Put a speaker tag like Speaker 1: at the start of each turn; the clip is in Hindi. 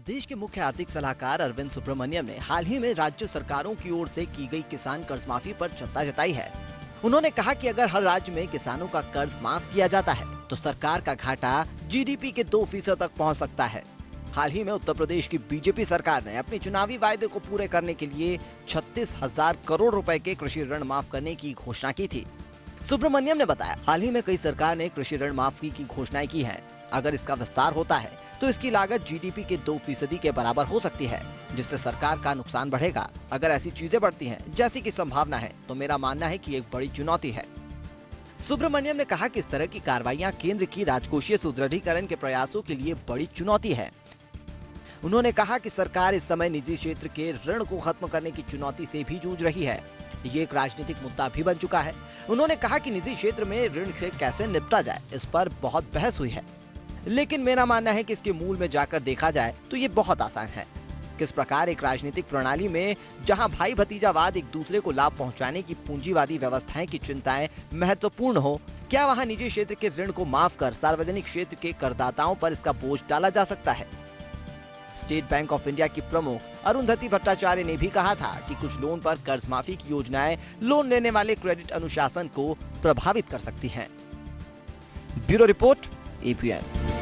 Speaker 1: देश के मुख्य आर्थिक सलाहकार अरविंद सुब्रमण्यम ने हाल ही में राज्य सरकारों की ओर से की गई किसान कर्ज माफी पर चिंता जताई है। उन्होंने कहा कि अगर हर राज्य में किसानों का कर्ज माफ किया जाता है तो सरकार का घाटा जीडीपी के 2% तक पहुंच सकता है। हाल ही में उत्तर प्रदेश की बीजेपी सरकार ने अपने चुनावी वायदे को पूरे करने के लिए 36,000 करोड़ रुपए के कृषि ऋण माफ करने की घोषणा की थी। सुब्रमण्यम ने बताया, हाल ही में कई सरकार ने कृषि ऋण माफी की घोषणाएं की है। अगर इसका विस्तार होता है तो इसकी लागत जीडीपी के 2% के बराबर हो सकती है, जिससे सरकार का नुकसान बढ़ेगा। अगर ऐसी चीजें बढ़ती हैं जैसी की संभावना है तो मेरा मानना है कि एक बड़ी चुनौती है। सुब्रमण्यम ने कहा कि इस तरह की कार्रवाइयां केंद्र की राजकोषीय सुदृढ़ीकरण के प्रयासों के लिए बड़ी चुनौती है। उन्होंने कहा कि सरकार इस समय निजी क्षेत्र के ऋण को खत्म करने की चुनौती से भी जूझ रही है। ये एक राजनीतिक मुद्दा भी बन चुका है। उन्होंने कहा कि निजी क्षेत्र में ऋण से कैसे निपटा जाए, इस पर बहुत बहस हुई है, लेकिन मेरा मानना है कि इसके मूल में जाकर देखा जाए तो ये बहुत आसान है। किस प्रकार एक राजनीतिक प्रणाली में जहां भाई भतीजावाद एक दूसरे को लाभ पहुंचाने की पूंजीवादी व्यवस्थाएं की चिंताएं महत्वपूर्ण हो, क्या वहां निजी क्षेत्र के ऋण को माफ कर सार्वजनिक क्षेत्र के करदाताओं पर इसका बोझ डाला जा सकता है। स्टेट बैंक ऑफ इंडिया की प्रमुख अरुंधति भट्टाचार्य ने भी कहा था कि कुछ लोन पर कर्ज माफी की योजनाएं लोन लेने वाले क्रेडिट अनुशासन को प्रभावित कर सकती हैं। Bureau report, APN।